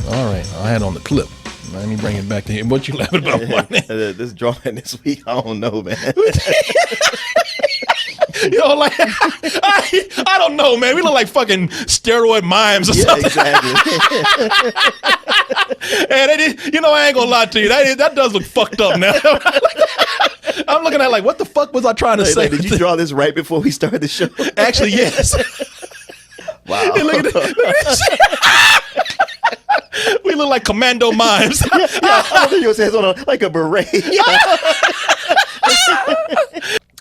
All right, I had on the clip. Let me bring it back to him. What you laughing about? This drama this week, I don't know, man. You know, like I don't know, man. We look like fucking steroid mimes or something. Exactly. And I ain't gonna lie to you. That does look fucked up now. I'm looking at like, what the fuck was I trying to say? Did you draw this right before we started the show? Actually, yes. Wow. Hey, look at this. We look like commando mimes. I think yours has on like a beret.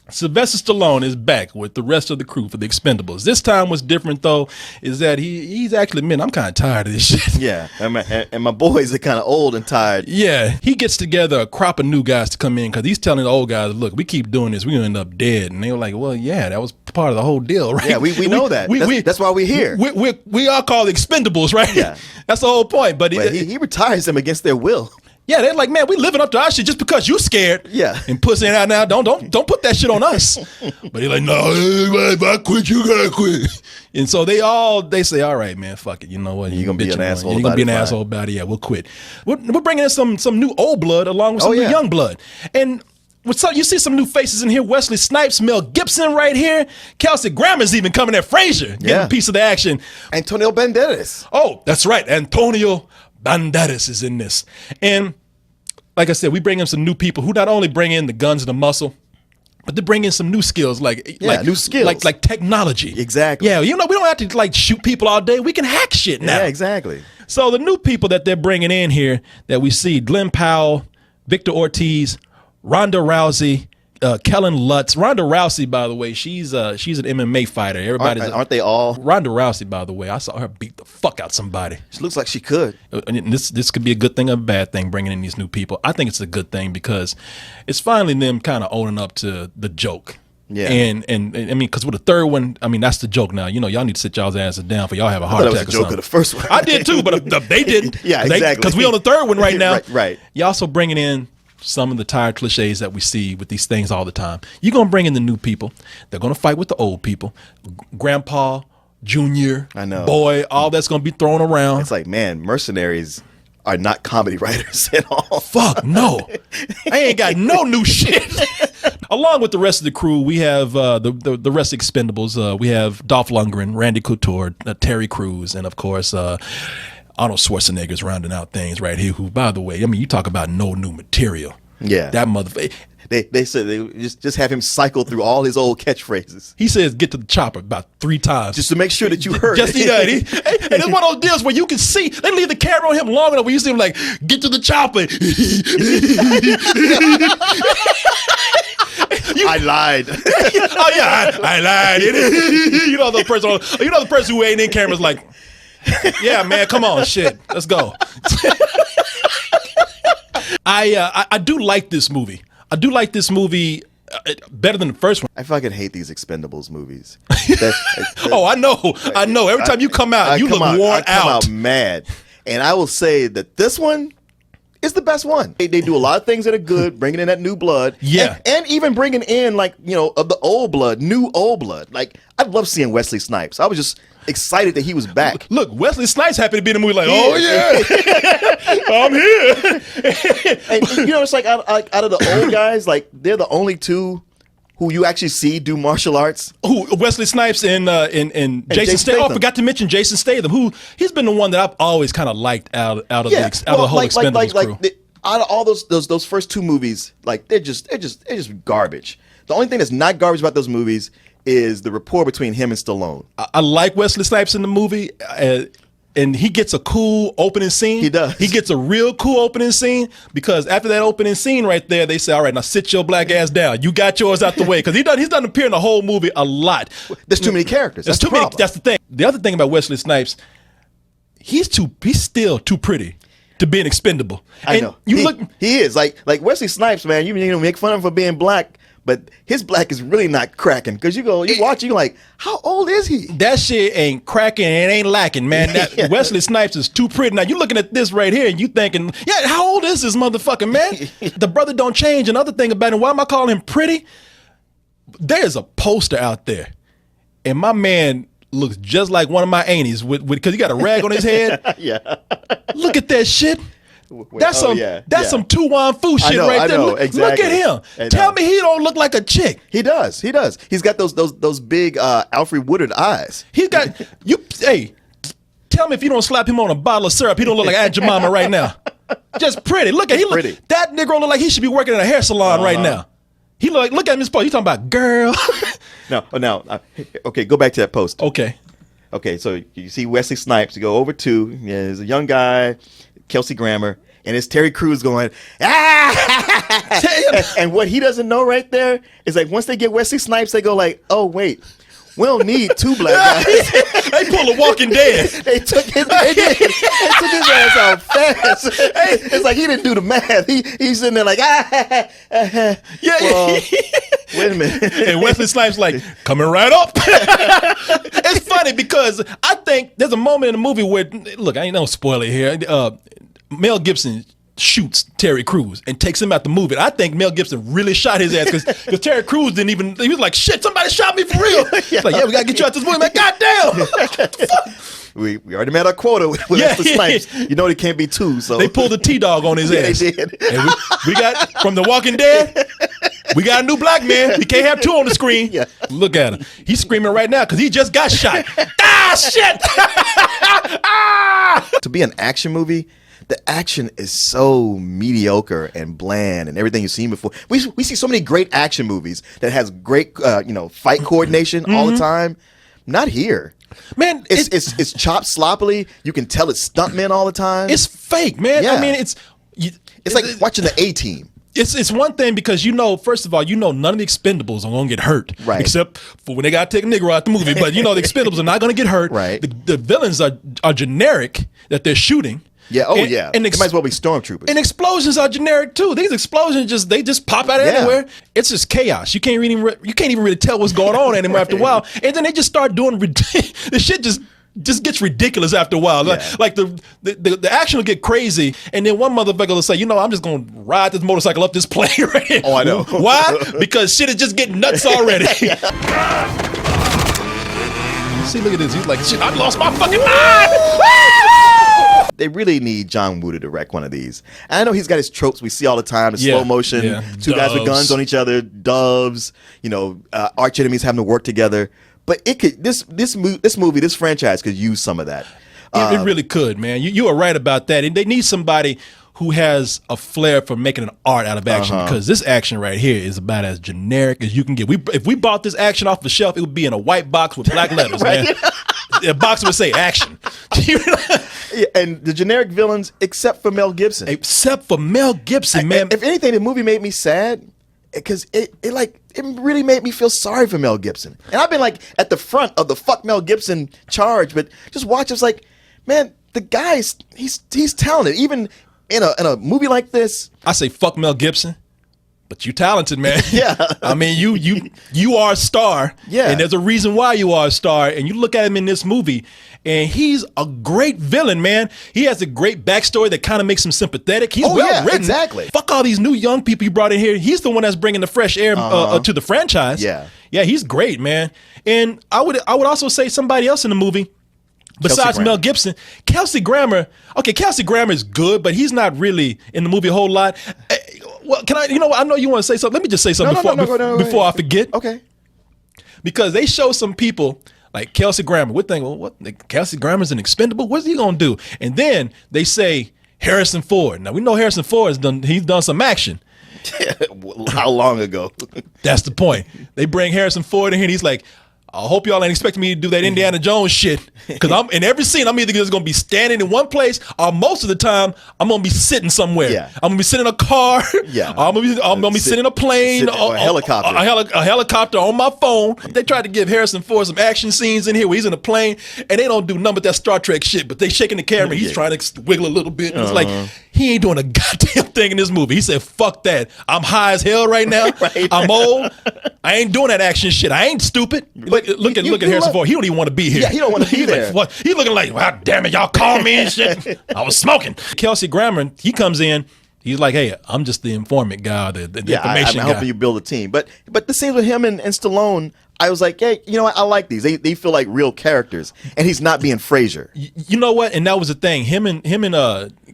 Sylvester Stallone is back with the rest of the crew for the Expendables. This time what's different, though, is that he's actually admitting, I'm kind of tired of this shit. Yeah, and my boys are kind of old and tired. Yeah, he gets together a crop of new guys to come in because he's telling the old guys, look, we keep doing this, we're going to end up dead. And they were like, well, yeah, that was part of the whole deal, right? Yeah, we know that. That's why we're here. We are called Expendables, right? Yeah. That's the whole point. But he retires them against their will. Yeah, they're like, man, we living up to our shit just because you scared. Yeah. And pussy out now. Don't put that shit on us. But he's like, no, if I quit, you gotta quit. And so they say, all right, man, fuck it. You know what? You're gonna be an asshole. You're gonna be an asshole about it. Yeah, we'll quit. We're bringing in some new old blood along with some new young blood. And you see some new faces in here. Wesley Snipes, Mel Gibson right here. Kelsey Grammer's even coming at Frazier, getting a piece of the action. Antonio Banderas. Oh, that's right. Antonio Banderas is in this. And like I said, we bring in some new people who not only bring in the guns and the muscle, but they bring in some new skills new skills. like technology. Exactly. Yeah, we don't have to like shoot people all day. We can hack shit now. Yeah, exactly. So the new people that they're bringing in here that we see, Glenn Powell, Victor Ortiz, Ronda Rousey, Kellen Lutz. Ronda Rousey, by the way, she's an MMA fighter. Aren't they all? Ronda Rousey, by the way, I saw her beat the fuck out somebody. She looks like she could. And this could be a good thing or a bad thing, bringing in these new people. I think it's a good thing because it's finally them kind of owning up to the joke. Yeah. And I mean, because with the third one, I mean, that's the joke now. You know, y'all need to sit y'all's asses down for y'all have a heart attack or something. That was a joke of the first one. I did too, but they didn't. Yeah, exactly. Because we on the third one right now. Right. You also bringing in some of the tired cliches that we see with these things all the time. You're going to bring in the new people. They're going to fight with the old people. Grandpa, Junior, I know. Boy, all that's going to be thrown around. It's like, man, mercenaries are not comedy writers at all. Fuck, no. I ain't got no new shit. Along with the rest of the crew, we have the rest of Expendables. We have Dolph Lundgren, Randy Couture, Terry Crews, and of course, Arnold Schwarzenegger's rounding out things right here, who, by the way, I mean, you talk about no new material. Yeah. That motherfucker. They said they just have him cycle through all his old catchphrases. He says get to the chopper about 3 times. Just to make sure that you heard it. And it's one of those deals where you can see, they leave the camera on him long enough where you see him like, get to the chopper. I lied. Oh yeah, I lied. You know the person who ain't in camera's like, yeah, man, come on, shit, let's go. I do like this movie. I do like this movie better than the first one. I fucking hate these Expendables movies. Oh, I know. Every time you come out, you look worn out. I come out mad. And I will say that this one is the best one. They do a lot of things that are good, bringing in that new blood. Yeah. And even bringing in, like, you know, of the old blood, new old blood. Like, I love seeing Wesley Snipes. I was just excited that he was back. Look, Wesley Snipes happy to be in the movie like, oh yeah, I'm here. And you know, it's like out of the old guys, like they're the only two who you actually see do martial arts. Who, Wesley Snipes and Jason Statham. Oh, I forgot to mention Jason Statham, he's been the one that I've always kind of liked out of the whole Expendables crew. Out of all those first two movies, like they're just garbage. The only thing that's not garbage about those movies is the rapport between him and Stallone. I like Wesley Snipes in the movie, and he gets a cool opening scene. He does. He gets a real cool opening scene because after that opening scene right there, they say, all right, now sit your black ass down. You got yours out the way. Because he's done appear in the whole movie a lot. There's too many characters. That's too many. That's the thing. The other thing about Wesley Snipes, he's still too pretty to be an expendable. I know. He is. Like Wesley Snipes, man, you make fun of him for being black, but his black is really not cracking because you watch, you're like, how old is he? That shit ain't cracking and ain't lacking, man. That Wesley Snipes is too pretty. Now you looking at this right here and you thinking, yeah, how old is this motherfucker, man? The brother don't change. Another thing about him, why am I calling him pretty? There's a poster out there, and my man looks just like one of my aunties because he got a rag on his head. Yeah. Look at that shit. That's yeah. some Tu-Wan Fu shit right there. Look, exactly. look at him. Tell me he don't look like a chick. He does. He's got those big Alfred Woodard eyes. He got you. Hey, tell me if you don't slap him on a bottle of syrup, he don't look like Aunt Jemima right now. Just pretty. Look at pretty. That Negro look like he should be working in a hair salon right now. He look at him in his post. You talking about girl? Okay, go back to that post. Okay, so you see Wesley Snipes. You go over to there's a young guy, Kelsey Grammer, and it's Terry Crews going and what he doesn't know right there is like once they get Wesley Snipes, they go like, oh wait. We don't need two black guys. They pull a Walking Dead. They took his ass out fast. It's like he didn't do the math. He's sitting there like, well, wait a minute. And Wesley Snipes like, coming right up. It's funny because I think there's a moment in the movie where, look, I ain't no spoiler here. Mel Gibson shoots Terry Crews and takes him out the movie. I think Mel Gibson really shot his ass because Terry Crews didn't even, he was like, shit, somebody shot me for real. It's like, yeah, we got to get you out this movie. Man, goddamn. We already met our quota with Wesley Snipes. You know there can't be two. So they pulled a T-Dog on his ass. They did. And we got, from The Walking Dead, we got a new black man. We can't have two on the screen. Yeah. Look at him. He's screaming right now because he just got shot. Shit. To be an action movie, the action is so mediocre and bland and everything you've seen before. We see so many great action movies that has great fight coordination all the time. Not here. Man, it's chopped sloppily. You can tell it's stuntmen all the time. It's fake, man. Yeah. I mean, it's like watching the A-Team. It's one thing because first of all, none of the Expendables are gonna get hurt, right? Except for when they gotta take a nigga out the movie. But the Expendables are not gonna get hurt, right? The villains are generic that they're shooting. Yeah. Oh, yeah. And it might as well be stormtroopers. And explosions are generic too. These explosions just pop out of anywhere. It's just chaos. You can't even really tell what's going on anymore after a while. And then they just start doing the shit just gets ridiculous after a while. Yeah. Like the action will get crazy, and then one motherfucker will say, I'm just gonna ride this motorcycle up this plane right here. Oh, I know. Why? Because shit is just getting nuts already. See, look at this. He's like, shit, I lost my fucking mind. They really need John Woo to direct one of these. And I know he's got his tropes we see all the time, the slow motion, two guys with guns on each other, doves, arch enemies having to work together. But it could this franchise could use some of that. It really could, man. You are right about that. And they need somebody who has a flair for making an art out of action because this action right here is about as generic as you can get. If we bought this action off the shelf, it would be in a white box with black letters, right? Man. A box would say action. And the generic villains, except for Mel Gibson. Except for Mel Gibson, man. If anything, the movie made me sad because it really made me feel sorry for Mel Gibson. And I've been like at the front of the fuck Mel Gibson charge, but just watch, it's like, man, the guy's he's talented. Even in a movie like this, I say fuck Mel Gibson, but you talented, man. Yeah. I mean, you are a star. Yeah. And there's a reason why you are a star. And you look at him in this movie, and he's a great villain, man. He has a great backstory that kind of makes him sympathetic. He's well written. Exactly. Fuck all these new young people you brought in here. He's the one that's bringing the fresh air to the franchise. Yeah. Yeah, he's great, man. And I would also say somebody else in the movie, besides Mel Gibson, Kelsey Grammer. Okay, Kelsey Grammer is good, but he's not really in the movie a whole lot. Well, can I? I know you want to say something. Let me just say something before I forget. Okay. Because they show some people like Kelsey Grammer. We're thinking, well, what? Kelsey Grammer's an expendable. What's he gonna do? And then they say Harrison Ford. Now we know Harrison Ford has done. He's done some action. How long ago? That's the point. They bring Harrison Ford in here, and he's like, I hope y'all ain't expecting me to do that Indiana Jones shit. Because I'm in every scene, I'm either just going to be standing in one place, or most of the time, I'm going to be sitting somewhere. Yeah. I'm going to be sitting in a car. Yeah. I'm going to be sitting in a plane. Or a helicopter. A helicopter on my phone. They tried to give Harrison Ford some action scenes in here where he's in a plane, and they don't do none but that Star Trek shit. But they shaking the camera. He's trying to wiggle a little bit. And it's like, he ain't doing a goddamn thing in this movie. He said, fuck that. I'm high as hell right now. Right. I'm old. I ain't doing that action shit. I ain't stupid. But look at Harrison Ford. He don't even want to be here. Yeah, he don't want to be there. Like, he looking like, well, damn it, y'all call me and shit. I was smoking. Kelsey Grammer, he comes in He's like, hey, I'm just the informant guy, the information I'm guy. helping you build a team. But the scenes with him and Stallone, I was like, hey, you know what? I like these. They feel like real characters, and he's not being Frasier. You know what? And that was the thing. Him and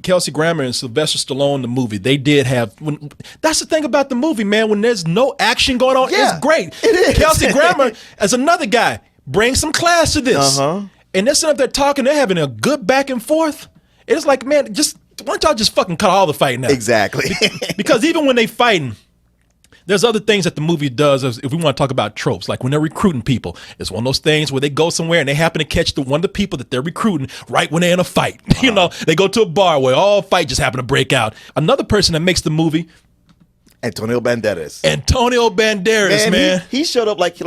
Kelsey Grammer and Sylvester Stallone, the movie, they did have. That's the thing about the movie, man. When there's no action going on, it's great. It is. Kelsey Grammer, as another guy, brings some class to this. And they're sitting up there talking. They're having a good back and forth. It's like, man, why don't y'all just fucking cut all the fighting out? Exactly. Because even when they fighting, there's other things that the movie does. If we want to talk about tropes, like when they're recruiting people, it's one of those things where they go somewhere and they happen to catch one of the people that they're recruiting right when they're in a fight. You know, they go to a bar where all fight just happen to break out. Another person that makes the movie, Antonio Banderas. Man. He showed up like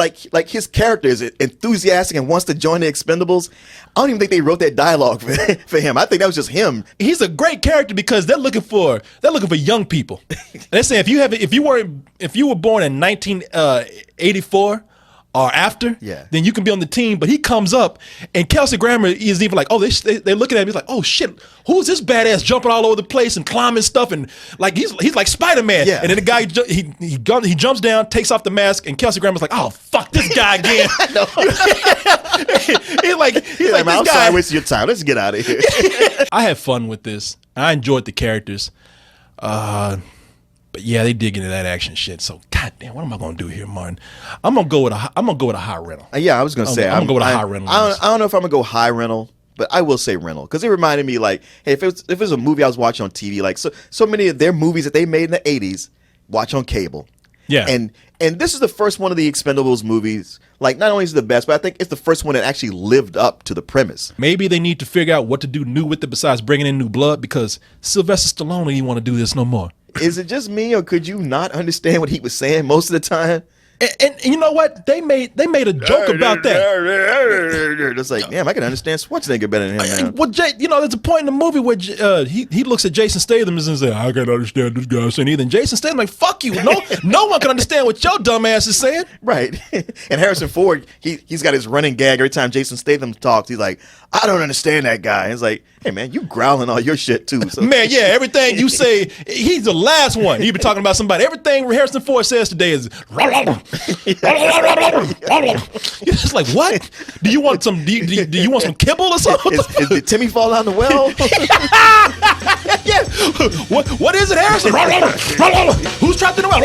his character is enthusiastic and wants to join the Expendables. I don't even think they wrote that dialogue for him. I think that was just him. He's a great character because they're looking for young people. They're saying if you were born in 1984 or after, then you can be on the team. But he comes up, and Kelsey Grammer is even like, oh, they're looking at him. He's like, oh shit, who's this badass jumping all over the place and climbing stuff, and like he's like Spider-Man. And then the guy he jumps down, takes off the mask, and Kelsey Grammer's like, oh fuck this guy again. he's like I'm sorry, I wasted your time. Let's get out of here. I had fun with this. I enjoyed the characters. But yeah, they dig into that action shit. So goddamn, what am I gonna do here, Martin? I'm gonna go with a high rental. Yeah, I was gonna say I'm gonna go with a high rental. I don't know if I'm gonna go high rental, but I will say rental because it reminded me like, hey, if it was a movie I was watching on TV, like so many of their movies that they made in the '80s, watch on cable. Yeah, and this is the first one of the Expendables movies. Like, not only is it the best, but I think it's the first one that actually lived up to the premise. Maybe they need to figure out what to do new with it besides bringing in new blood because Sylvester Stallone didn't want to do this no more. Is it just me, or could you not understand what he was saying most of the time? And you know what? They made a joke about that. It's like, damn, I can understand Schwarzenegger better than him now. Well, there's a point in the movie where he looks at Jason Statham and says, I can't understand this guy saying either. And Jason Statham like, fuck you. No one can understand what your dumb ass is saying. Right. And Harrison Ford, he's got his running gag every time Jason Statham talks. He's like, I don't understand that guy. It's like, hey, man, you growling all your shit, too. So. Man, yeah, everything you say, he's the last one. He be talking about somebody. Everything Harrison Ford says today is... It's like, what? Do you want some kibble or something? Did Timmy fall down the well? Yeah. What is it, Harrison? Who's trapped in the well?